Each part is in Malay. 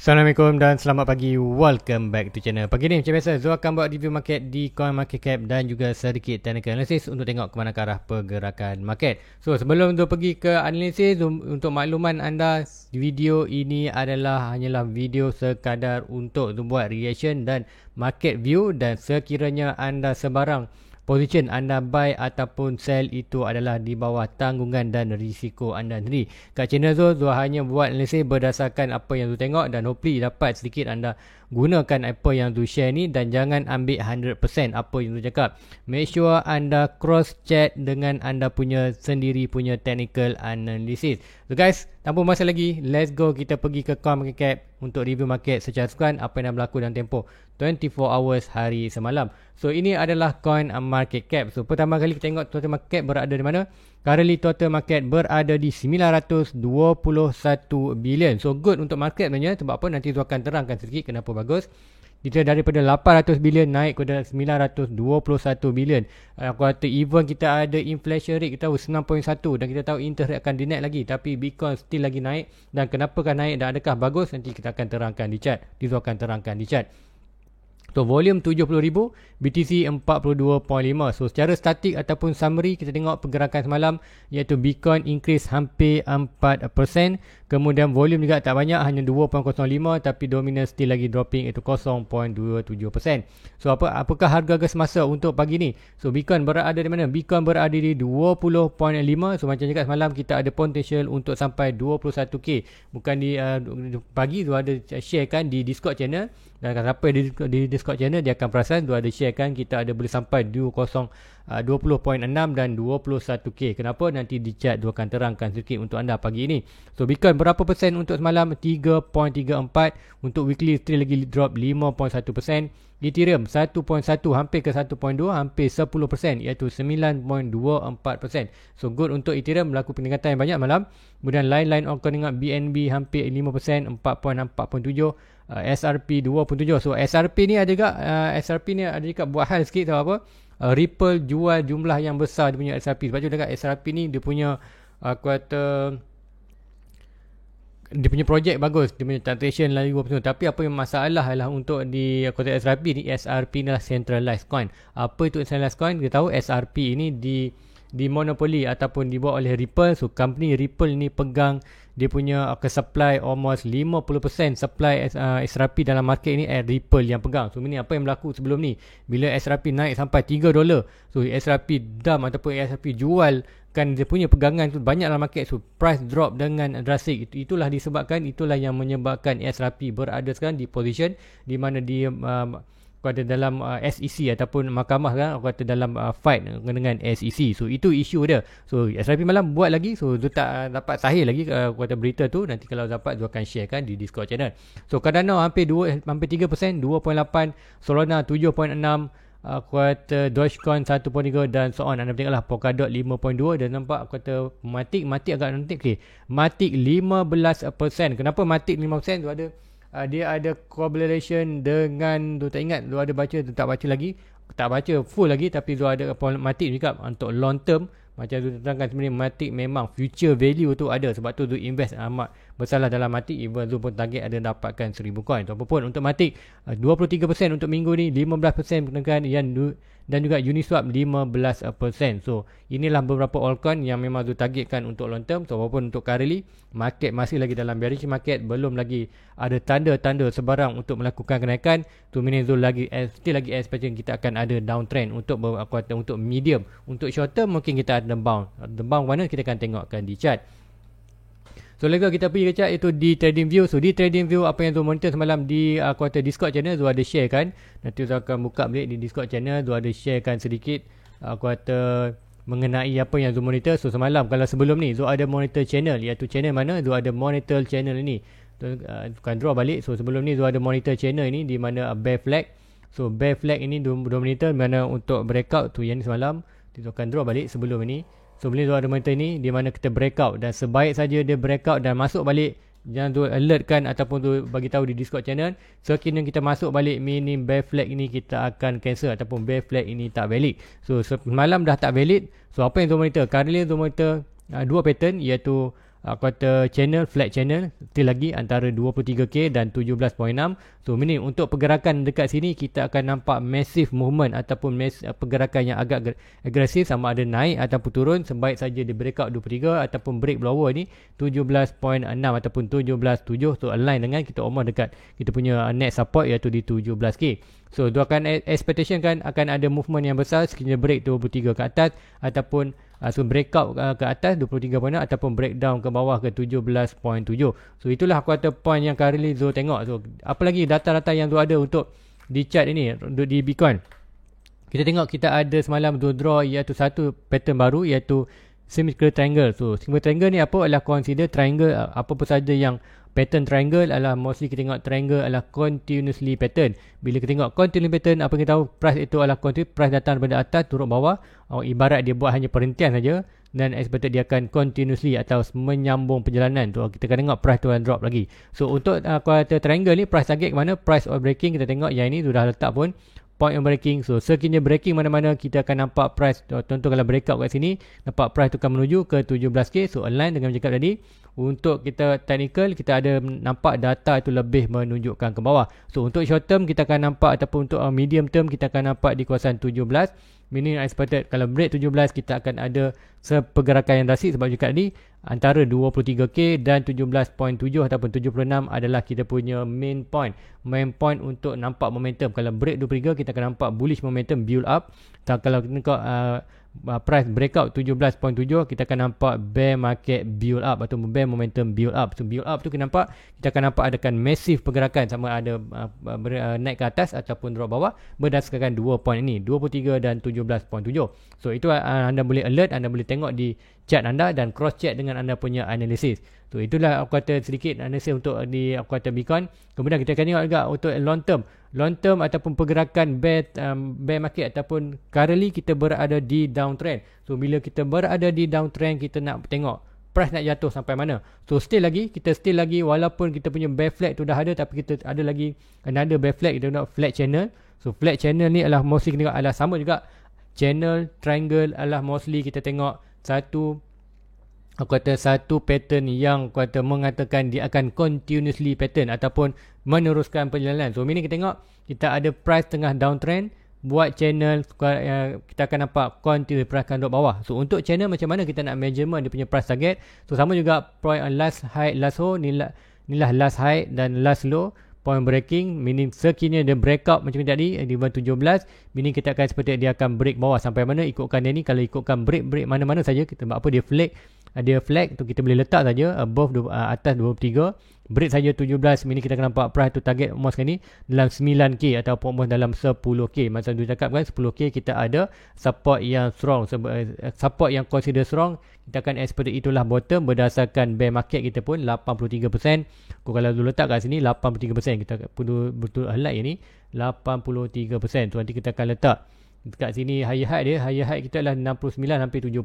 Assalamualaikum dan selamat pagi. Welcome back to channel. Pagi ni macam biasa Zul akan buat review market di CoinMarketCap dan juga sedikit technical analysis untuk tengok ke mana arah pergerakan market. So sebelum Zul pergi ke analisis, untuk makluman anda, video ini hanyalah video sekadar untuk Zul buat reaction dan market view, dan sekiranya anda sebarang position anda buy ataupun sell itu adalah di bawah tanggungan dan risiko anda sendiri. Kat channel Zul hanya buat analisis berdasarkan apa yang Zul tengok, dan hopefully dapat sedikit anda gunakan apa yang Zul share ni, dan jangan ambil 100% apa yang Zul cakap. Make sure anda cross check dengan anda punya sendiri punya technical analysis. So guys, tanpa masa lagi, let's go, kita pergi ke CoinMarketCap untuk review market secara sukan apa yang dah berlaku dalam tempoh 24 hours hari semalam. So ini adalah CoinMarketCap. So pertama kali kita tengok total market berada di mana. Currently total market berada di 921 bilion. So good untuk market sebenarnya. Sebab apa? Nanti Zul akan terangkan sedikit kenapa bagus. Kita daripada 800 bilion naik ke 921 bilion. Aku kata even kita ada inflation rate, kita tahu 9.1, dan kita tahu interest rate akan dinaik lagi, tapi Bitcoin still lagi naik. Dan kenapakah naik dan adakah bagus? Nanti kita akan terangkan di chart. Zul akan terangkan di chart. So volume 70,000, BTC 42.5. So secara statik ataupun summary, kita tengok pergerakan semalam, iaitu Bitcoin increase hampir 4%. Kemudian volume juga tak banyak, hanya 2.05, tapi dominance still lagi dropping, iaitu 0.27%. So apakah harga semasa untuk pagi ni? So Bitcoin berada di mana? Bitcoin berada di 20.5. So macam cakap semalam, kita ada potential untuk sampai 21k. Bukan di pagi tu ada share kan di Discord channel, dan siapa di Discord channel dia akan perasan tu ada share kan kita ada boleh sampai 20.6 dan 21k. Kenapa? Nanti di chat tu akan terangkan sedikit untuk anda pagi ini. So Bitcoin berapa persen untuk semalam? 3.34. Untuk weekly still lagi drop 5.1%. Ethereum 1.1 hampir ke 1.2, hampir 10%, iaitu 9.24%. So good untuk Ethereum, berlaku peningkatan yang banyak malam. Kemudian lain-lain altcoin dengan BNB hampir 5%, 4.7. SRP 2.7. So SRP ni ada juga buat hal sikit, tahu apa? Ripple jual jumlah yang besar dia punya SRP. Sebab tu dekat SRP ni dia punya dia punya projek bagus, dia punya transaction lagi 2%. Tapi apa yang masalah adalah untuk di kotak SRP ni, SRP ni adalah centralized coin. Apa itu centralized coin? Kita tahu SRP ini di monopoli ataupun dibuat oleh Ripple. So company Ripple ni pegang dia punya supply almost 50% supply SRP dalam market ni Ripple yang pegang. So ini apa yang berlaku sebelum ni, bila SRP naik sampai $3, so SRP dump ataupun SRP jual kan dia punya pegangan tu banyak dalam market, so price drop dengan drastik. Itulah yang menyebabkan SRP berada sekarang di position di mana dia kata dalam SEC ataupun mahkamah kan, aku kata dalam fight dengan SEC. So itu isu dia. So SRP malam buat lagi, so Zul tak dapat sahih lagi aku kata berita tu. Nanti kalau dapat Zul akan share kan di Discord channel. So Cardano hampir 3%, 2.8, Solana 7.6, aku kata Dogecoin 1.3 dan so on. Anda tengoklah Polkadot 5.2, dan nampak aku kata Matic agak nanti okay. Matic 15%. Kenapa Matic 5%? Tu ada dia ada collaboration dengan tu, tak ingat tu ada baca tu, tak baca full lagi, tapi tu ada Matic juga untuk long term. Macam tu terangkan sebenarnya Matic memang future value tu ada, sebab tu invest amat bersalah dalam Matic. Even tu pun target ada dapatkan 1000 coin. Apapun untuk Matic 23% untuk minggu ni, 15% pertengahan dan juga Uniswap 15%. So inilah beberapa altcoin yang memang tu targetkan untuk long term. So walaupun untuk currently market masih lagi dalam bearish market, belum lagi ada tanda-tanda sebarang untuk melakukan kenaikan. Tu Zul still lagi expectation kita akan ada downtrend untuk untuk medium. Untuk short term mungkin kita ada bounce mana kita akan tengokkan di chart. So let's go, kita pergi ke chart, itu di TradingView. So di TradingView apa yang Zul monitor semalam di Discord channel, Zul ada share kan. Nanti Zul akan buka balik di Discord channel, Zul ada share kan sedikit mengenai apa yang Zul monitor. So semalam, kalau sebelum ni Zul ada monitor channel, iaitu channel mana Zul ada monitor channel ini. Bukan draw balik. So sebelum ni Zul ada monitor channel ini di mana bear flag. So bear flag ini Zul monitor mana untuk breakout tu yang ni semalam. Zul akan draw balik sebelum ini. So boleh Zul ada monitor ni di mana kita breakout, dan sebaik saja dia breakout dan masuk balik, jangan Zul alertkan ataupun Zul bagi tahu di Discord channel. Sekiranya kita masuk balik minim bear flag ini, kita akan cancel ataupun bear flag ini tak valid. So semalam dah tak valid. So apa yang Zul monitor? Currently Zul monitor dua pattern, iaitu kuarter channel, flat channel still lagi antara 23k dan 17.6. So meaning untuk pergerakan dekat sini kita akan nampak massive movement ataupun pergerakan yang agak agresif, sama ada naik ataupun turun. Sebaik saja di breakout 23 ataupun break lower ni 17.6 ataupun 17.7. So align dengan kita almost dekat kita punya net support iaitu di 17k. So doakan expectation kan akan ada movement yang besar sekiranya break 23 ke atas ataupun breakout ke atas 23.6 ataupun breakdown ke bawah ke 17.7. So itulah quarter point yang currently Zo tengok. So apa lagi data-data yang Zo ada untuk di chart ini, untuk di Bitcoin. Kita tengok kita ada semalam Zo draw iaitu satu pattern baru iaitu symmetrical triangle. So symmetrical triangle ni apa adalah consider triangle, apa-apa saja yang pattern triangle adalah mostly kita tengok triangle adalah continuously pattern. Bila kita tengok continuously pattern, apa kita tahu price itu adalah continuous, price datang daripada atas turun bawah. Ibarat dia buat hanya perhentian saja dan expected dia akan continuously atau menyambung perjalanan tu. Kita akan tengok price tu akan drop lagi. So untuk quarter triangle ni price target ke mana? Price of breaking kita tengok yang ini sudah letak pun point of breaking. So sekiranya breaking mana-mana kita akan nampak price, contoh kalau breakout kat sini nampak price tu akan menuju ke 17k. So align dengan cakap tadi. Untuk kita technical kita ada nampak data itu lebih menunjukkan ke bawah. So untuk short term kita akan nampak ataupun untuk medium term kita akan nampak di kawasan 17. Meaning expected kalau break 17 kita akan ada sepergerakan yang drastik sebab juga ni antara 23k dan 17.7 ataupun 76 adalah kita punya main point. Main point untuk nampak momentum. Kalau break 23 kita akan nampak bullish momentum build up. Dan kalau kita tengok price breakout 17.7 kita akan nampak bear market build up atau bear momentum build up. So build up tu kita akan nampak adakan massive pergerakan sama ada naik ke atas ataupun drop bawah berdasarkan dua point ini 23 dan 17.7. So itu anda boleh alert, anda boleh tengok di chart anda dan cross check dengan anda punya analisis. So itulah aku kata sedikit analisis untuk di aku kata Bitcoin. Kemudian kita akan tengok juga untuk long term ataupun pergerakan bear market ataupun currently kita berada di downtrend. So bila kita berada di downtrend kita nak tengok price nak jatuh sampai mana. So kita still lagi walaupun kita punya bear flag tu dah ada, tapi kita ada lagi another bear flag, kita nak flat channel. So flat channel ni adalah mostly kita tengok adalah sama juga channel triangle adalah mostly kita tengok satu pattern yang mengatakan dia akan continuously pattern ataupun meneruskan perjalanan. So ini kita tengok kita ada price tengah downtrend, buat channel kita akan nampak continue price akan drop bawah. So untuk channel macam mana kita nak measurement dia punya price target. So sama juga point last high last low inilah last high dan last low. Point breaking meaning sekiranya dia breakout macam tadi di bawah 17, meaning kita akan seperti dia akan break bawah sampai mana ikutkan dia ni. Kalau ikutkan break mana-mana saja kita buat apa, dia flag tu kita boleh letak saja above atas 23, break saja 17, meaning kita akan nampak price tu target almost kali ni dalam 9k ataupun almost dalam 10k. Masa tu cakap kan 10k kita ada support yang strong, support yang consider strong. Kita akan expect itulah bottom berdasarkan bear market kita pun 83%. Kalau dulu letak kat sini 83%, kita betul highlight ni 83%. So nanti kita akan letak dekat sini higher high kita adalah 69 hampir 70.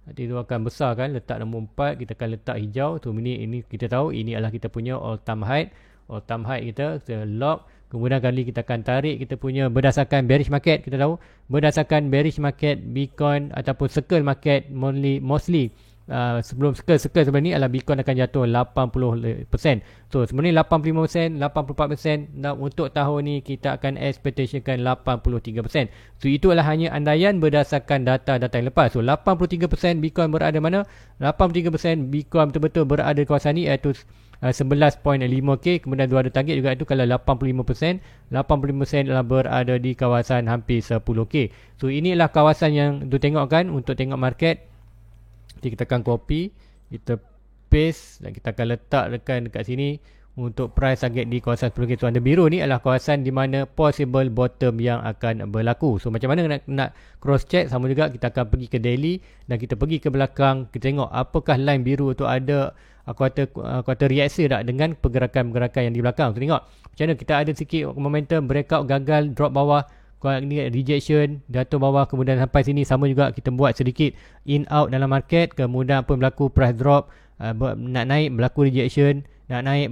Nanti itu akan besar kan, letak nombor 4 kita akan letak hijau. So ini kita tahu ini adalah kita punya all time high kita lock. Kemudian kali kita akan tarik kita punya berdasarkan bearish market. Kita tahu berdasarkan bearish market Bitcoin ataupun circle market mostly sebelum circle sebelum ni adalah Bitcoin akan jatuh 80%. So sebenarnya 85%, 84%. Dan untuk tahun ni kita akan expectationkan 83%. So itu adalah hanya andaian berdasarkan data-data yang lepas. So 83% Bitcoin berada mana? 83% Bitcoin betul-betul berada di kawasan ni iaitu 11.5k. Kemudian dua ada target juga itu kalau 85% adalah berada di kawasan hampir 10k. So inilah kawasan yang tu tengok kan untuk tengok market. Jadi kita akan copy, kita paste dan kita akan letak dekat sini untuk price target di kawasan 10k. So ada biru ni adalah kawasan di mana possible bottom yang akan berlaku. So macam mana nak cross check, sama juga kita akan pergi ke daily dan kita pergi ke belakang, kita tengok apakah line biru tu ada kuarter reaksi tak dengan pergerakan-pergerakan yang di belakang. So tengok macam mana kita ada sikit momentum breakout gagal, drop bawah, ni rejection, jatuh bawah, kemudian sampai sini sama juga kita buat sedikit in out dalam market, kemudian apa berlaku price drop, nak naik berlaku rejection, nak naik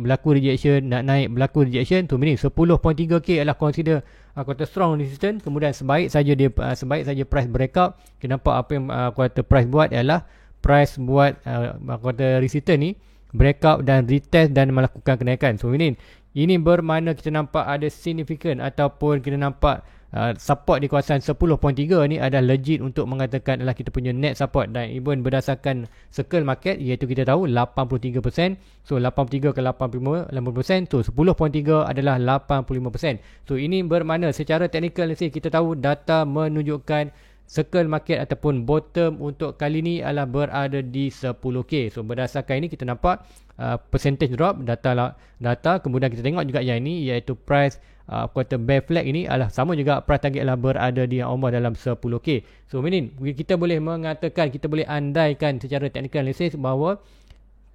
berlaku rejection. Tu meaning 10.3k adalah consider quarter strong resistance. Kemudian sebaik saja price breakout, kita nampak apa yang quarter price buat adalah price buat kuartal return ni breakout dan retest dan melakukan kenaikan. So ini bermakna kita nampak ada significant ataupun kita nampak support di kawasan 10.3 ni adalah legit untuk mengatakan adalah kita punya net support, dan even berdasarkan circle market iaitu kita tahu 83%, so 83 ke 80%, so 10.3 adalah 85%. So ini bermakna secara technical analysis kita tahu data menunjukkan circle market ataupun bottom untuk kali ni adalah berada di 10k. So berdasarkan ini kita nampak percentage drop data, kemudian kita tengok juga yang ini iaitu price quarter bear flag ini adalah sama juga, price target adalah berada di almost dalam 10k. So kita boleh mengatakan, kita boleh andaikan secara technical analysis bahawa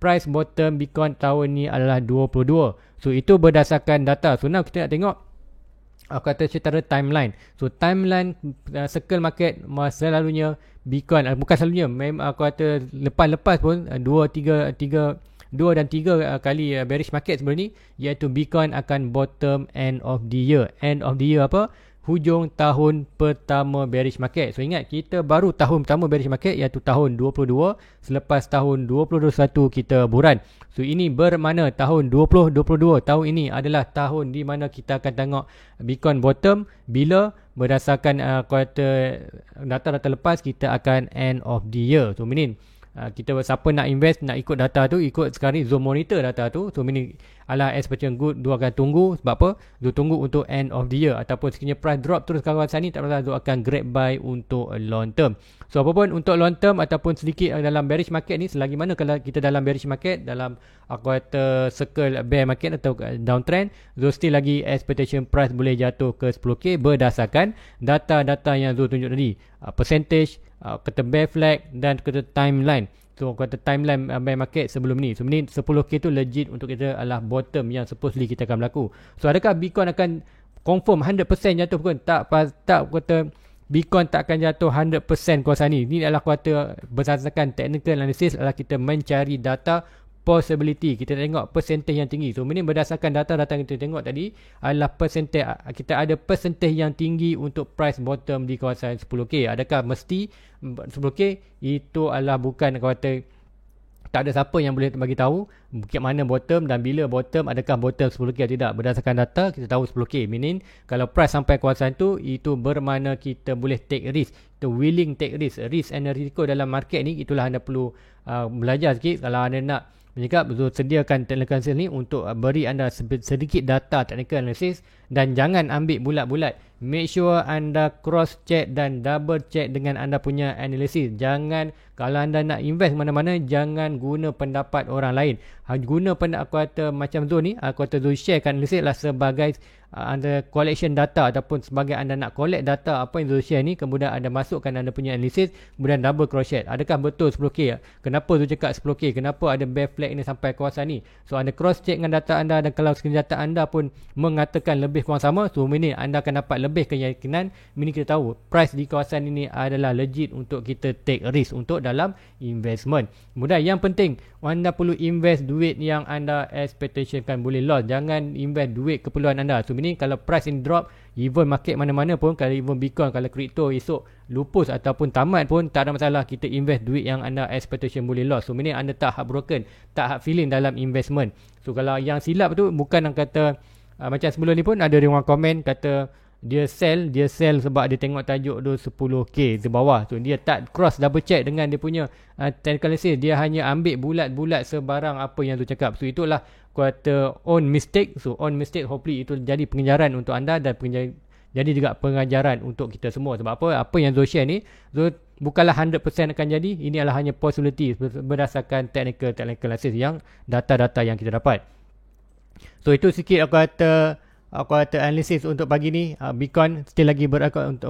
price bottom Bitcoin tahun ni adalah 22. So itu berdasarkan data. So now kita nak tengok kata secara timeline. So timeline circle market selalunya Bitcoin bukan selalunya, memang aku kata lepas pun 2 dan 3 kali bearish market sebelum ni, iaitu Bitcoin akan bottom end of the year. End of the year apa? Hujung tahun pertama bearish market. So ingat, kita baru tahun pertama bearish market iaitu tahun 22, selepas tahun 2021 kita buran. So ini bermakna tahun 2022 tahun ini adalah tahun di mana kita akan tengok Bitcoin bottom bila berdasarkan kuartal data lepas kita akan end of the year. So kita siapa nak invest, nak ikut data tu, ikut sekarang zoom monitor data tu. So ala expectation good, Zul akan tunggu. Sebab apa? Zul tunggu untuk end of the year, ataupun sekiranya price drop terus kawasan ni, tak masalah, Zul akan grab buy untuk long term. So apapun untuk long term ataupun sedikit dalam bearish market ni, selagi mana kalau kita dalam bearish market, dalam kata circle bear market atau downtrend, Zul still lagi expectation price boleh jatuh ke 10k berdasarkan data-data yang Zul tunjuk tadi, percentage, kata bear flag dan kata timeline. So kata timeline bear market sebelum ni. So 10k tu legit untuk kita adalah bottom yang supposedly kita akan berlaku. So adakah Bitcoin akan confirm 100% jatuh pun? Tak kata Bitcoin tak akan jatuh 100% kawasan ni. Ini adalah kata berdasarkan technical analysis, adalah kita mencari data possibility. Kita tengok percentage yang tinggi. So berdasarkan data-data yang kita tengok tadi adalah percentage, kita ada percentage yang tinggi untuk price bottom di kawasan 10k. Adakah mesti 10k? Itu adalah bukan kata, tak ada siapa yang boleh bagi tahu ke mana bottom dan bila bottom, adakah bottom 10k atau tidak. Berdasarkan data kita tahu 10k, meaning kalau price sampai kawasan tu, itu bermakna kita boleh take risk, kita willing take risk and risiko dalam market ni. Itulah anda perlu belajar sikit kalau anda nak menyekap. Sediakan technical analysis ni untuk beri anda sedikit data technical analysis, dan jangan ambil bulat-bulat. Make sure anda cross check dan double check dengan anda punya analysis. Jangan, kalau anda nak invest mana-mana, jangan guna pendapat orang lain. Guna pendapat, aku kata macam Zul ni, aku kata Zul sharekan analysis lah sebagai anda collection data, ataupun sebagai anda nak collect data apa yang Zul share ni, kemudian anda masukkan anda punya analysis, kemudian double cross check. Adakah betul 10k? Kenapa Zul cakap 10k? Kenapa ada bear flag ni sampai kawasan ni? So anda cross check dengan data anda, dan kalau sekiranya data anda pun mengatakan lebih kurang sama, so anda akan dapat lebih keyakinan. Kita tahu price di kawasan ini adalah legit untuk kita take risk untuk dalam investment. Kemudian yang penting, anda perlu invest duit yang anda expectationkan boleh loss. Jangan invest duit keperluan anda. So kalau price in drop, even market mana-mana pun, kalau even Bitcoin, kalau crypto esok lupus ataupun tamat pun tak ada masalah, kita invest duit yang anda expectation boleh loss. So anda tak heartbroken, tak hard feeling dalam investment. So kalau yang silap tu bukan yang kata macam sebelum ni pun ada orang komen kata dia sell sebab dia tengok tajuk tu 10k di bawah. So dia tak cross double check dengan dia punya technical analysis, dia hanya ambil bulat-bulat sebarang apa yang tu cakap. So itulah kata own mistake. So own mistake, hopefully itu jadi pengajaran untuk anda, dan jadi juga pengajaran untuk kita semua. Sebab apa yang Zul share ni, Zul bukanlah 100% akan jadi. Ini adalah hanya possibility berdasarkan technical analysis yang data-data yang kita dapat. So itu sikit aku kata analisis untuk pagi ni. Bitcoin still lagi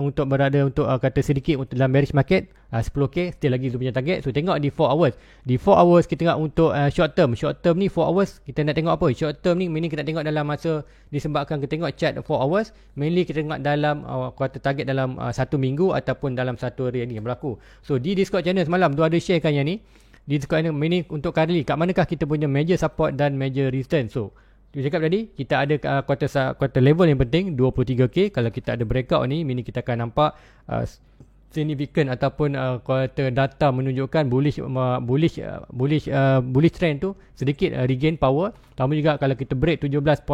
untuk berada untuk kata sedikit untuk dalam bearish market, 10k still lagi punya target. So tengok di 4 hours. Di 4 hours kita tengok untuk short term ni 4 hours kita nak tengok apa? Short term ni mainly kita tengok dalam masa disebabkan kita tengok chart 4 hours, mainly kita tengok dalam kata target dalam 1 minggu ataupun dalam 1 hari ni berlaku. So di Discord channel semalam tu ada sharekan yang ni. Di Discord channel mainly untuk kali kat manakah kita punya major support dan major resistance. So dia cakap tadi, kita ada kuartal level yang penting 23k. Kalau kita ada breakout ni, meaning kita akan nampak significant ataupun kata data menunjukkan bullish trend tu sedikit regain power. Tambah juga kalau kita break 17.7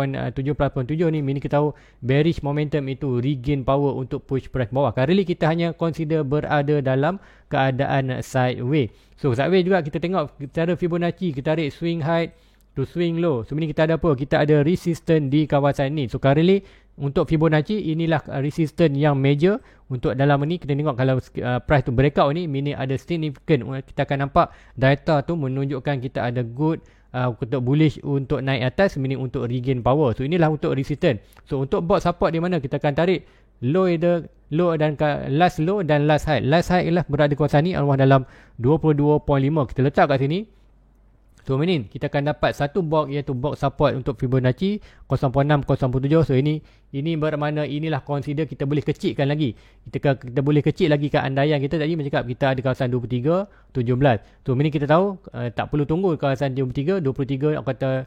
ni, meaning kita tahu bearish momentum itu regain power untuk push price bawah. Currently kita hanya consider berada dalam keadaan sideways. So sideways juga kita tengok cara Fibonacci, kita tarik swing high to swing low. So ini kita ada apa? Kita ada resistance di kawasan ni. So currently untuk Fibonacci inilah resistance yang major. Untuk dalam ni kita tengok kalau price tu breakout ni, meaning ada significant, kita akan nampak data tu menunjukkan kita ada good untuk bullish untuk naik atas, meaning untuk regain power. So inilah untuk resistance. So untuk box support di mana kita akan tarik low dan last low dan last high. Last high ialah berada di kawasan ni dalam 22.5. Kita letak kat sini. So meaning kita akan dapat satu box, iaitu box support untuk Fibonacci 0.6, 0.7. So ini bermakna inilah consider kita boleh kecilkan lagi. Kita boleh kecil lagi kat andaian kita tadi mencakap kita ada kawasan 23, 17. So meaning kita tahu tak perlu tunggu kawasan 23 aku kata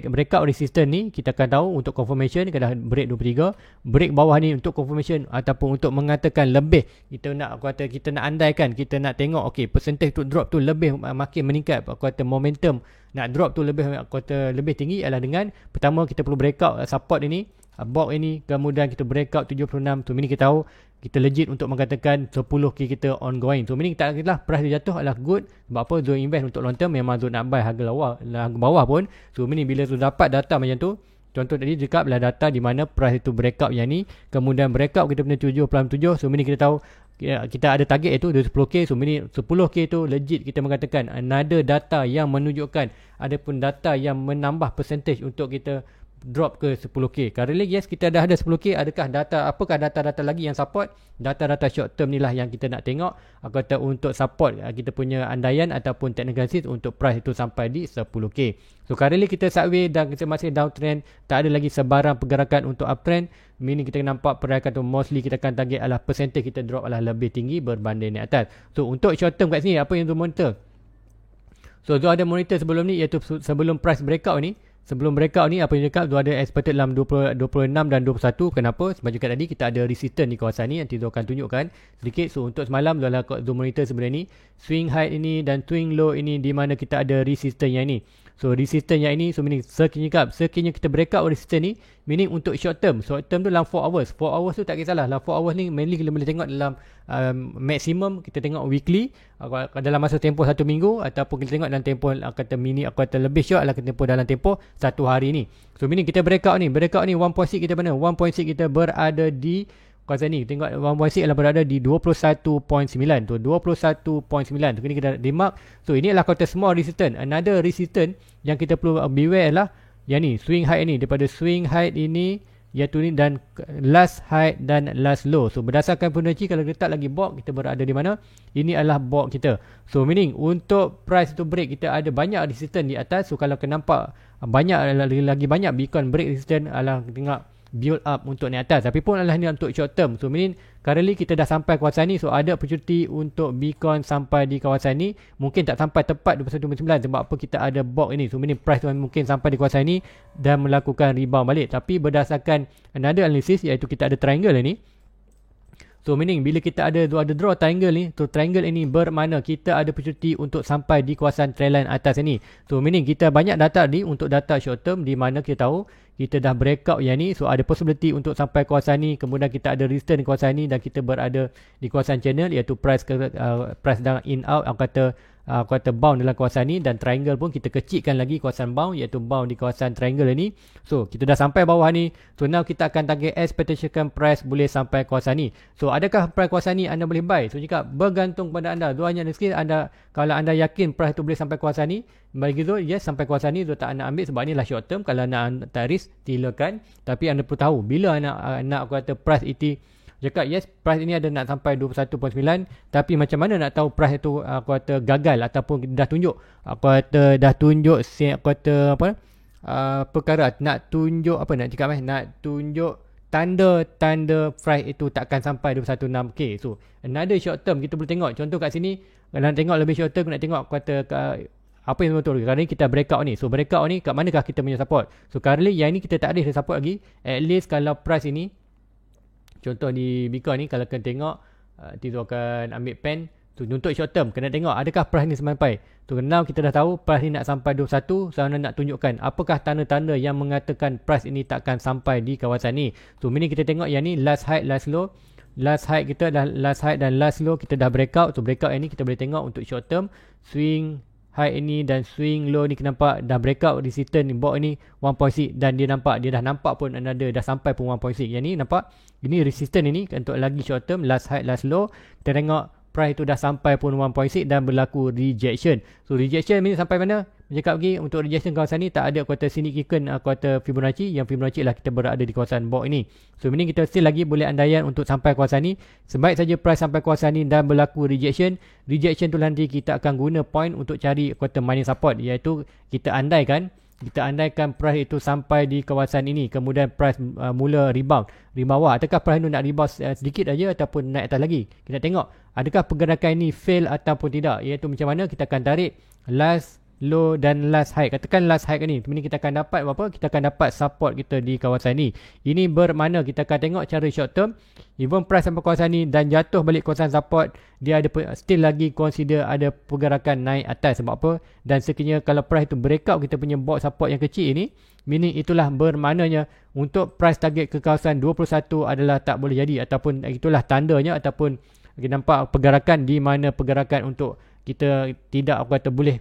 breakout resistance ni kita akan tahu untuk confirmation. Kita dah break 23, break bawah ni untuk confirmation ataupun untuk mengatakan lebih kita nak andaikan, kita nak tengok okey percentage untuk drop tu lebih makin meningkat, aku kata momentum nak drop tu lebih tinggi adalah dengan pertama kita perlu breakout support ini, box ini, kemudian kita breakout 76. So meaning kita tahu kita legit untuk mengatakan 10k kita ongoing. So meaning tak kira price dia jatuh adalah good. Sebab apa? Zone invest untuk long term memang zone nak buy harga bawah pun. So meaning bila tu dapat data macam tu, contoh tadi cakap adalah data di mana price itu breakout yang ni, kemudian breakout kita punya 7.7. So meaning kita tahu kita ada target iaitu 10k. So meaning 10k tu legit kita mengatakan another data yang menunjukkan ada pun data yang menambah percentage untuk kita drop ke 10k. Currently yes kita dah ada 10k. Apakah data-data lagi yang support? Data-data short term ni lah yang kita nak tengok. Aku kata untuk support kita punya andaian ataupun technical analysis untuk price itu sampai di 10k. So currently kita sideways dan kita masih downtrend, tak ada lagi sebarang pergerakan untuk uptrend. Meaning kita nampak pergerakan tu mostly kita akan target adalah percentage kita drop adalah lebih tinggi berbanding naik atas. So untuk short term kat sini apa yang tu monitor? So tu ada monitor sebelum ni, iaitu sebelum price breakout ni. Sebelum breakout ni apa yang cakap tu ada expected dalam 26 dan 21. Kenapa? Sebab cakap tadi kita ada resistance di kawasan ni, nanti tu akan tunjukkan sedikit. So untuk semalam tu adalah zoom monitor sebenarnya ni, swing high ini dan swing low ini di mana kita ada resistance yang ni. So resistance yang ini, so meaning sekiranya kita breakout resistance ni, meaning untuk short term tu dalam 4 hours. 4 hours tu tak kisahlah. Dalam 4 hours ni mainly kita boleh tengok dalam maximum kita tengok weekly dalam masa tempoh 1 minggu, ataupun kita tengok dalam tempoh kata mini, aku kata lebih short adalah tempoh dalam tempoh 1 hari ni. So meaning kita breakout ni 1.6 kita mana? 1.6 kita berada di kawasan ni. Tengok 1.6 adalah berada di 21.9 tu, 21.9 tu kini kita remark. So ini adalah kata small resistance. Another resistance yang kita perlu beware adalah yang ni, swing high ni, daripada swing high ini iaitu ni dan last high dan last low. So berdasarkan Fibonacci kalau kita letak lagi box kita berada di mana? Ini adalah box kita. So meaning untuk price to break kita ada banyak resistance di atas. So kalau kita nampak lagi banyak Bitcoin break resistance adalah tengok build up untuk naik atas, tapi pun adalah ni untuk short term. So meaning currently kita dah sampai kawasan ni. So ada opportunity untuk Bitcoin sampai di kawasan ni. Mungkin tak sampai tepat 21.9 sebab apa? Kita ada box ini. So meaning price mungkin sampai di kawasan ni dan melakukan rebound balik. Tapi berdasarkan another analysis iaitu kita ada triangle ni. So meaning bila kita ada draw triangle ni, so triangle ini bermakna kita ada opportunity untuk sampai di kawasan trendline atas ini. So meaning kita banyak data ni untuk data short term di mana kita tahu kita dah breakout yang ni. So ada possibility untuk sampai kawasan ni, kemudian kita ada resistance di kawasan ni dan kita berada di kawasan channel iaitu price dan in out aku kata bound dalam kawasan ni, dan triangle pun kita kecilkan lagi kawasan bound iaitu bound di kawasan triangle ni. So kita dah sampai bawah ni. So now kita akan target expectation price boleh sampai kawasan ni. So adakah price kawasan ni anda boleh buy? So jika bergantung pada anda. Dua hanya sikit anda, kalau anda yakin price tu boleh sampai kawasan ni, bagi Zul yes sampai kawasan ni Zul tak nak ambil sebab ni lah short term. Kalau nak tak risk silakan, tapi anda perlu tahu bila nak aku kata price itu cakap yes price ini ada nak sampai 21.9, tapi macam mana nak tahu price itu aku kata gagal ataupun dah tunjuk aku kata dah tunjuk aku kata apa perkara nak tunjuk apa nak cakap nak tunjuk tanda price itu takkan sampai 216k. So another short term kita boleh tengok contoh kat sini. Kalau nak tengok lebih short term nak tengok aku kata apa yang betul. Kerana kita breakout ni. So breakout ni kat manakah kita punya support? So currently yang ni kita tak ada support lagi. At least kalau price ini contoh di Bitcoin ni kalau kita tengok Nanti Zul akan ambil pen. Untuk short term, kena tengok adakah price ni sampai. Now kita dah tahu price ni nak sampai 21. Saya nak tunjukkan apakah tanda-tanda yang mengatakan price ini takkan sampai di kawasan ni. Meaning kita tengok yang ni last high, last low. Last high kita dah, last high dan last low kita dah breakout. Breakout ini kita boleh tengok untuk short term. Swing high ini dan swing low ni kita nampak dah breakout resistance bawah ni 1.6 dan dia dah nampak pun another dah sampai pun 1.6. Yang ni nampak ini resistance ini untuk lagi short term, last high, last low. Kita tengok price itu dah sampai pun 1.6 dan berlaku rejection. Rejection ni sampai mana? Cakap lagi untuk rejection kawasan ni tak ada kuartal significant kuartal Fibonacci. Yang Fibonacci lah kita berada di kawasan bawah ini. Meaning kita still lagi boleh andaian untuk sampai kawasan ni. Sebaik saja price sampai kawasan ni dan berlaku rejection. Rejection tu nanti kita akan guna point untuk cari kuartal mining support, iaitu kita andaikan price itu sampai di kawasan ini, kemudian price mula rebound bawah. Adakah price itu nak rebound sedikit aja ataupun naik atas lagi? Kita tengok adakah pergerakan ini fail ataupun tidak, iaitu macam mana kita akan tarik last low dan last high. Katakan last high ni, ini kita akan dapat apa? Kita akan dapat support kita di kawasan ni. Ini bermakna kita akan tengok cara short term, even price sampai kawasan ni dan jatuh balik kawasan support, dia ada still lagi consider ada pergerakan naik atas. Sebab apa? Dan sekiranya kalau price tu breakout kita punya box support yang kecil ini, meaning itulah bermaknanya untuk price target ke kawasan 21 adalah tak boleh jadi, ataupun itulah tandanya, ataupun kita nampak pergerakan di mana pergerakan untuk kita tidak kata boleh,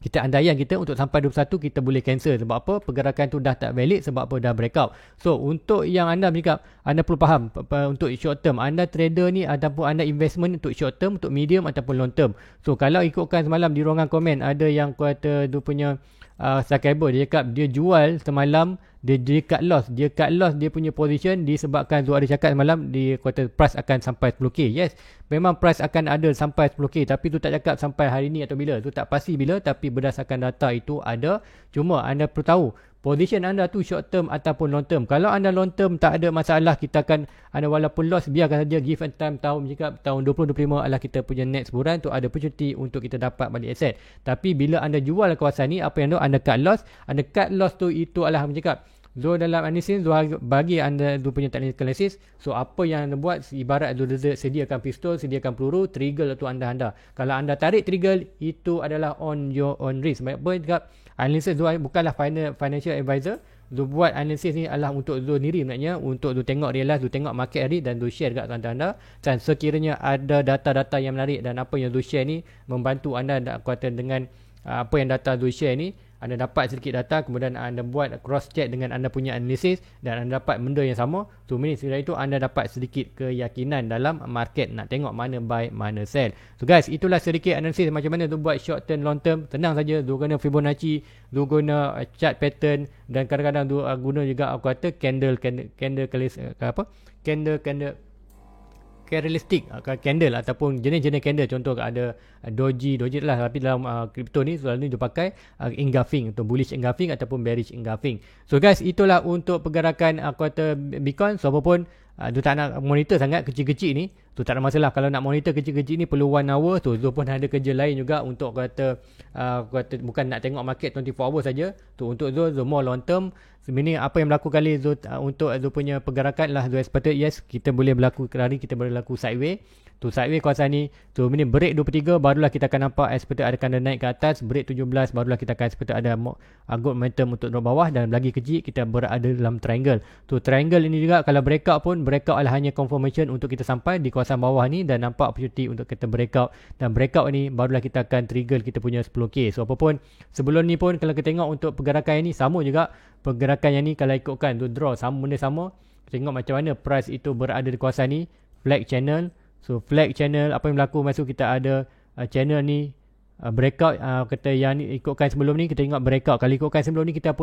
kita andaian kita untuk sampai 21 kita boleh cancel. Sebab apa? Pergerakan tu dah tak valid. Sebab apa? Dah breakout. Untuk yang anda bercakap, anda perlu faham untuk short term, anda trader ni ataupun anda investment untuk short term, untuk medium ataupun long term. Kalau ikutkan semalam di ruangan komen, ada yang kata dia punya subscriber, dia cakap dia jual semalam, dia cut loss dia punya position disebabkan Zul ada cakap semalam di kata price akan sampai 10k. Yes, memang price akan ada sampai 10k, tapi tu tak cakap sampai hari ni atau bila, tu tak pasti bila, tapi berdasarkan data itu ada. Cuma anda perlu tahu position anda tu short term ataupun long term. Kalau anda long term tak ada masalah, kita akan anda walaupun loss biarkan saja, give and time tahun cakap tahun 2025 adalah kita punya next bulan tu, ada opportunity untuk kita dapat balik aset. Tapi bila anda jual kawasan ni, apa yang anda cut loss tu itu adalah cakap Zul dalam analisis, Zul bagi anda Zul punya technical analysis. Apa yang anda buat, ibarat Zul sediakan pistol, sediakan peluru, trigger tu anda. Kalau anda tarik trigger, itu adalah on your own risk. Sebab apa cakap analysis Zul bukanlah financial advisor. Zul buat analisis ni adalah untuk Zul sendiri sebenarnya, untuk Zul tengok realize, Zul tengok market hari dan Zul share kat anda. Dan sekiranya ada data-data yang menarik dan apa yang Zul share ni membantu anda kuatan dengan apa yang data Zul share ni, anda dapat sedikit data, kemudian anda buat cross check dengan anda punya analisis dan anda dapat benda yang sama. Sebenarnya itu anda dapat sedikit keyakinan dalam market, nak tengok mana buy mana sell. Guys, itulah sedikit analisis macam mana tu buat short term, long term. Tenang saja, tu guna Fibonacci, tu guna chart pattern, dan kadang-kadang tu guna juga aku kata candle candlestick candle ataupun jenis-jenis candle. Contoh ada doji lah, tapi dalam crypto ni selalu dia pakai engulfing atau bullish engulfing ataupun bearish engulfing. Guys, itulah untuk pergerakan kuartal Bitcoin. Apapun tu tak nak monitor sangat kecil-kecil ni, tu tak ada masalah. Kalau nak monitor kecil-kecil ni perlu 1 hour tu. Zul pun ada kerja lain juga untuk kata bukan nak tengok market 24 hour saja. Tu untuk Zul more long term. Sebenarnya apa yang berlaku kali Zul untuk Zul punya pergerakan lah Zul expected, yes, kita boleh berlaku hari, kita boleh berlaku sideways. Tu sideways kawasan ni, tu ini break 23 barulah kita akan nampak expected ada kanda naik ke atas. Break 17 barulah kita akan expected ada good momentum untuk drop bawah, dan lagi kecil kita berada dalam triangle. Tu triangle ini juga kalau breakout pun, breakout adalah hanya confirmation untuk kita sampai di kawasan bawah ni dan nampak opportunity untuk kita breakout, dan breakout ni barulah kita akan trigger kita punya 10k. Apapun sebelum ni pun kalau kita tengok untuk pergerakan ini sama juga. Pergerakan yang ni kalau ikutkan tu draw sama, benda sama. Tengok macam mana price itu berada di kawasan ni, flag channel. Flag channel, apa yang berlaku masuk kita ada channel ni breakout, kata yang ni ikutkan sebelum ni kita tengok breakout. Kalau ikutkan sebelum ni kita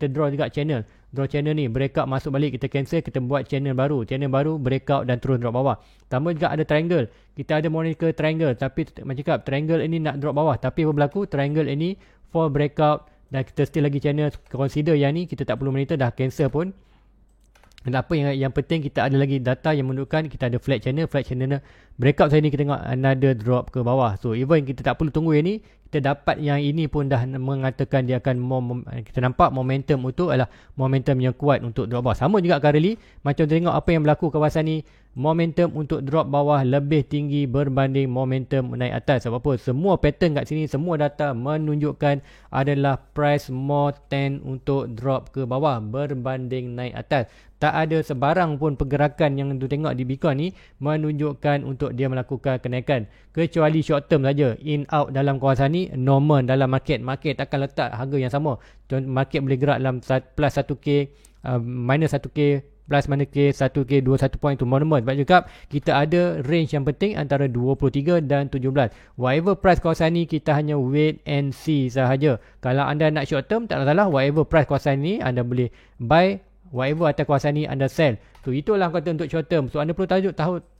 draw juga channel. Draw channel ni breakout masuk balik, kita cancel, kita buat channel baru breakout dan terus drop bawah. Tambah juga ada triangle. Kita ada monitor triangle, tapi macam cakap triangle ini nak drop bawah, tapi apa berlaku triangle ini for breakout dan kita still lagi channel. Consider yang ni kita tak perlu monitor, dah cancel pun. Dan apa yang penting kita ada lagi data yang menunjukkan kita ada flat channel breakout saya ni kita tengok another drop ke bawah. So even kita tak perlu tunggu yang ni, kita dapat yang ini pun dah mengatakan dia akan kita nampak momentum itu adalah momentum yang kuat untuk drop bawah. Sama juga currently, macam tengok apa yang berlaku kawasan ni, momentum untuk drop bawah lebih tinggi berbanding momentum naik atas. Sebab apa? Semua pattern kat sini, semua data menunjukkan adalah price more tend untuk drop ke bawah berbanding naik atas. Tak ada sebarang pun pergerakan yang tu tengok di Bitcoin ni menunjukkan untuk dia melakukan kenaikan. Kecuali short term saja. In out dalam kawasan ni normal dalam market. Market takkan letak harga yang sama. Market boleh gerak dalam plus 1k, minus 1k, plus mana K, 1K, 21 point tu normal. Sebab juga kita ada range yang penting antara 23 dan 17. Whatever price kawasan ni, kita hanya wait and see sahaja. Kalau anda nak short term, tak masalah. Whatever price kawasan ni, anda boleh buy. Whatever atas kawasan ni, anda sell. So itulah kata untuk short term. So anda perlu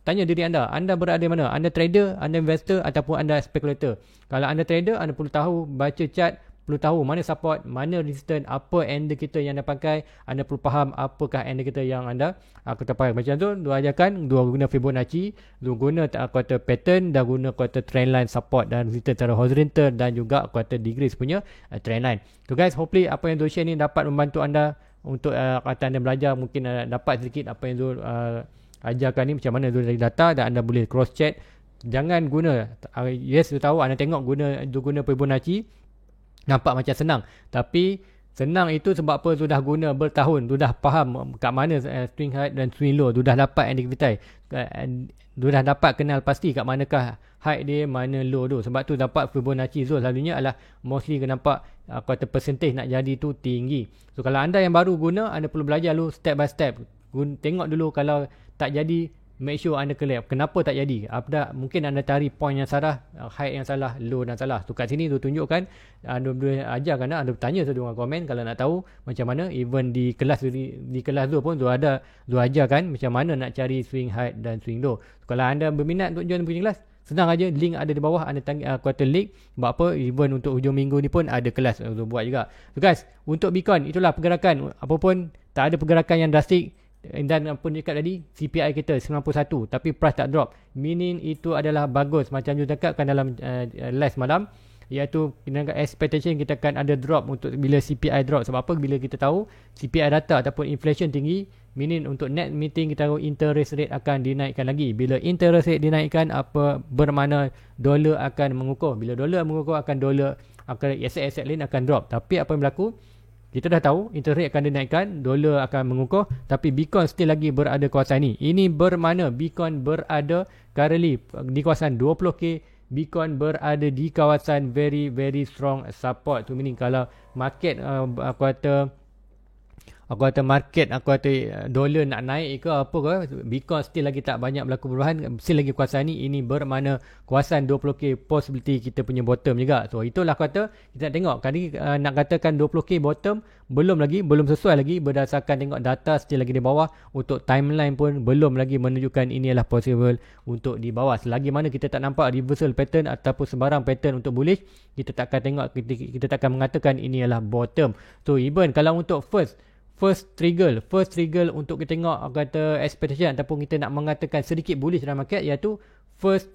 tanya diri anda berada di mana? Anda trader, anda investor ataupun anda speculator. Kalau anda trader, anda perlu tahu, baca chart, perlu tahu mana support, mana resistance, apa ender kita yang anda pakai. Anda perlu faham apakah ender kita yang anda kita pakai. Macam tu, dua ajarkan, dua guna Fibonacci, dua guna kuarter pattern dan guna kuarter trendline support dan resistance secara horizontal dan juga kuarter degrees punya trendline. So guys, hopefully apa yang Zul share ni dapat membantu anda untuk kata anda belajar, mungkin dapat sedikit apa yang Zul ajarkan ni, macam mana Zul dari data dan anda boleh cross check. Jangan guna, yes Zul tahu anda tengok guna Fibonacci nampak macam senang, tapi senang itu sebab apa? Sudah guna bertahun, sudah faham kat mana swing high dan swing low, sudah dapat identify, sudah dapat kenal pasti kat manakah high dia, mana low tu. Sebab tu dapat Fibonacci Zul selalunya adalah mostly nampak kata percentage nak jadi tu tinggi. So kalau anda yang baru guna, anda perlu belajar dulu step by step. Tengok dulu kalau tak jadi, make sure anda clear kenapa tak jadi. Mungkin anda cari point yang salah, high yang salah, low dan salah. Tu kat sini tu tunjukkan, anda boleh ajarkan, anda bertanya tu dengan komen kalau nak tahu macam mana. Even di kelas tu pun tu ajarkan macam mana nak cari swing high dan swing low. Kalau anda berminat untuk join punya kelas, senang aja, link ada di bawah, anda quarter link. Sebab apa? Even untuk hujung minggu ni pun ada kelas untuk buat juga. So guys, untuk Bitcoin itulah pergerakan. Apapun, tak ada pergerakan yang drastik. Dan pun dekat tadi CPI kita 91 tapi price tak drop, meaning itu adalah bagus. Macam you cakapkan dalam last malam, iaitu expectation kita akan ada drop untuk bila CPI drop. Sebab apa? Bila kita tahu CPI data ataupun inflation tinggi, meaning untuk net meeting kita tahu interest rate akan dinaikkan lagi. Bila interest rate dinaikkan, apa bermakna dolar akan mengukuh. Bila dolar mengukuh, akan aset-aset lain akan drop. Tapi apa yang berlaku? Kita dah tahu interest rate akan dinaikkan, dolar akan mengukuh, tapi Bitcoin still lagi berada kawasan ini. Ini bermakna Bitcoin berada currently di kawasan 20k. Bitcoin berada di kawasan very very strong support. Tu meaning kalau market dolar nak naik ke apa ke, Bitcoin still lagi tak banyak berlaku perubahan, still lagi kawasan ni. Ini bermakna kawasan 20k possibility kita punya bottom juga. So itulah kata kita nak tengok kali nak katakan 20k bottom belum sesuai lagi berdasarkan tengok data still lagi di bawah. Untuk timeline pun belum lagi menunjukkan ini adalah possible untuk di bawah. Selagi mana kita tak nampak reversal pattern ataupun sebarang pattern untuk bullish, kita tak akan tengok, kita tak akan mengatakan ini adalah bottom. So even kalau untuk first trigger untuk kita tengok kata expectation ataupun kita nak mengatakan sedikit bullish dalam market, iaitu first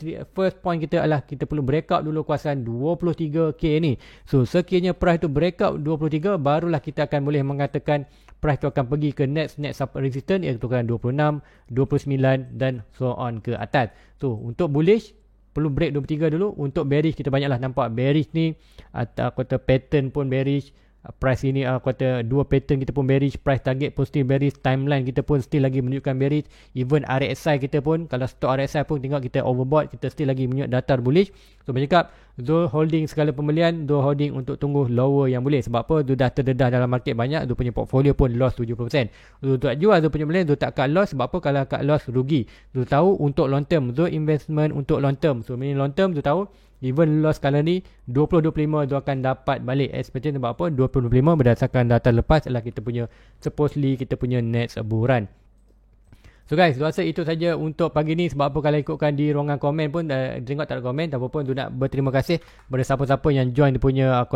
point kita adalah kita perlu breakout dulu kawasan 23k ni. So sekiranya price tu breakout 23, barulah kita akan boleh mengatakan price tu akan pergi ke next support resistance, iaitu kan 26, 29 dan so on ke atas. So untuk bullish perlu break 23 dulu. Untuk bearish kita banyaklah nampak bearish ni, atau kata pattern pun bearish. Price ini kata dua pattern kita pun bearish, price target pun still bearish, timeline kita pun still lagi menunjukkan bearish. Even RSI kita pun, kalau stop RSI pun tengok kita overbought, kita still lagi menunjuk data bullish. So bercakap Zul holding segala pembelian, Zul holding untuk tunggu lower yang boleh. Sebab apa? Zul dah terdedah dalam market banyak, Zul punya portfolio pun loss 70%. Zul tak jual Zul punya pembelian, Zul tak cut loss. Sebab apa? Kalau cut loss rugi. Zul tahu untuk long term, Zul investment untuk long term. So meaning long term Zul tahu even loss kali ni 2025 tu akan dapat balik. Expectation sebab apa? 2025 berdasarkan data lepas adalah kita punya supposedly kita punya net sebulan. So guys, rasa itu saja untuk pagi ni. Sebab apa kalau ikutkan di ruangan komen pun tengok tak ada komen, tak apa-apa. Tu nak berterima kasih kepada siapa-siapa yang join dia punya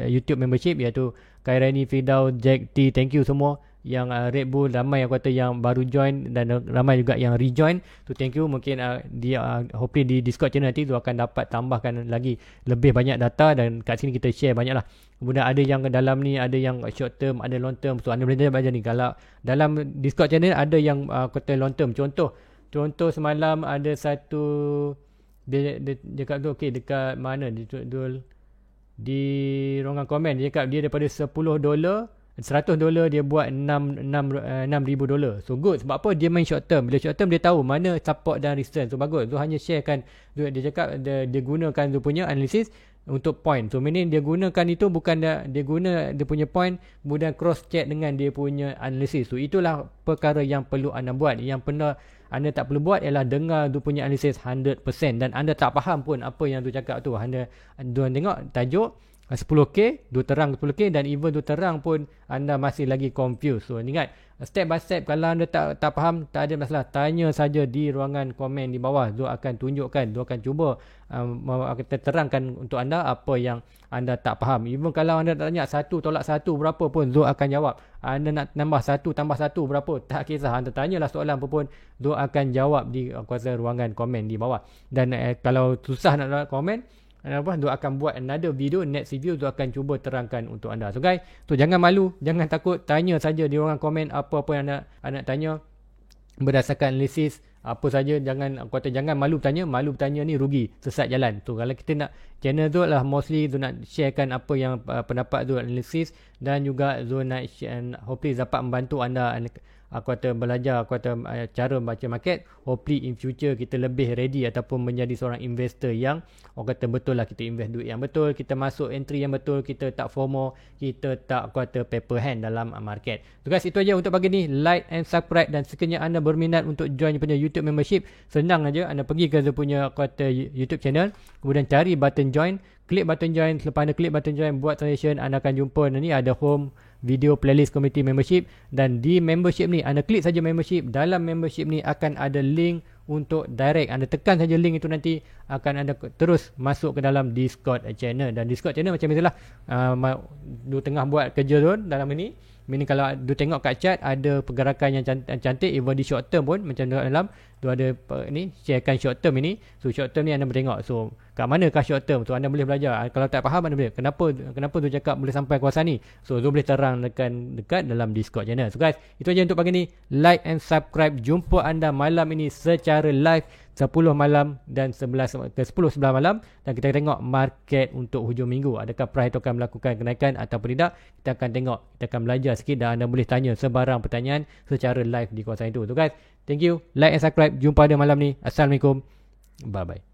YouTube membership, iaitu Kairani, Firdaus, Jack T, thank you semua. Red Bull, ramai yang kata yang baru join dan ramai juga yang rejoin. So thank you. Mungkin hopefully di Discord channel nanti tu akan dapat tambahkan lagi lebih banyak data, dan kat sini kita share banyak lah. Kemudian ada yang dalam ni, ada yang short term, ada long term. So anda boleh tanya macam ni. Kalau dalam Discord channel ada yang kata long term. Contoh semalam ada satu dia cakap tu, okay, dekat mana di ruangan komen dia cakap dia daripada $10 $100 dia buat $6,000. So good. Sebab apa? Dia main short term. Bila short term dia tahu mana support dan resistance. So bagus. So hanya sharekan. Dia cakap dia gunakan dia punya analysis untuk point. So meaning dia gunakan itu bukan dia guna dia punya point kemudian cross check dengan dia punya analysis. So itulah perkara yang perlu anda buat. Yang pernah anda tak perlu buat ialah dengar dia punya analysis 100% dan anda tak faham pun apa yang tu cakap tu. Anda tengok tajuk 10K, dia terang 10K, dan even dia terang pun anda masih lagi confused. So ingat, step by step, kalau anda tak faham, tak ada masalah, tanya saja di ruangan komen di bawah. Zul akan tunjukkan, Zul akan cuba terangkan untuk anda apa yang anda tak faham. Even kalau anda tanya 1 tolak 1 berapa pun, Zul akan jawab. Anda nak tambah 1 tambah 1 berapa, tak kisah, anda tanyalah soalan apa pun, Zul akan jawab di kuasa ruangan komen di bawah. Dan kalau susah nak komen, Zul akan buat another video, next review Zul akan cuba terangkan untuk anda. So guys, jangan malu, jangan takut, tanya saja di ruangan komen apa-apa yang anda nak tanya berdasarkan analisis apa saja. Jangan malu bertanya ni rugi, sesat jalan. So kalau kita nak channel Zul lah, mostly Zul nak sharekan apa yang pendapat Zul analisis, dan juga Zul nak share, hopefully dapat membantu anda belajar cara baca market. Hopefully in future kita lebih ready ataupun menjadi seorang investor yang betul lah, kita invest duit yang betul, kita masuk entry yang betul, kita tak FOMO, kita tak paper hand dalam market. So guys, itu aja untuk pagi ni. Like and subscribe, dan sekiranya anda berminat untuk join punya YouTube membership, senang aja, anda pergi ke punya YouTube channel, kemudian cari button join, klik button join. Selepas anda klik button join, buat transaction, anda akan jumpa ni ada home, video, playlist, community membership, dan di membership ni anda klik saja membership. Dalam membership ni akan ada link untuk direct, anda tekan saja link itu, nanti akan anda terus masuk ke dalam Discord channel. Dan Discord channel macam biasalah, dia tengah buat kerja tu dalam ini. Meaning kalau dia tengok kat chat ada pergerakan yang cantik, even di short term pun macam dalam tu ada ni sharekan short term ini. So short term ni anda boleh tengok, so kat manakah short term, so anda boleh belajar. Kalau tak faham, anda boleh kenapa tu cakap boleh sampai kawasan ni, so tu boleh terang dekat dalam Discord channel. So guys, itu aja untuk pagi ni. Like and subscribe. Jumpa anda malam ini secara live 10 malam dan 10-11 malam, dan kita tengok market untuk hujung minggu, adakah price itu akan melakukan kenaikan ataupun tidak. Kita akan tengok, kita akan belajar sikit, dan anda boleh tanya sebarang pertanyaan secara live di kawasan itu. So guys, thank you, like and subscribe. Jumpa pada malam ni. Assalamualaikum, bye bye.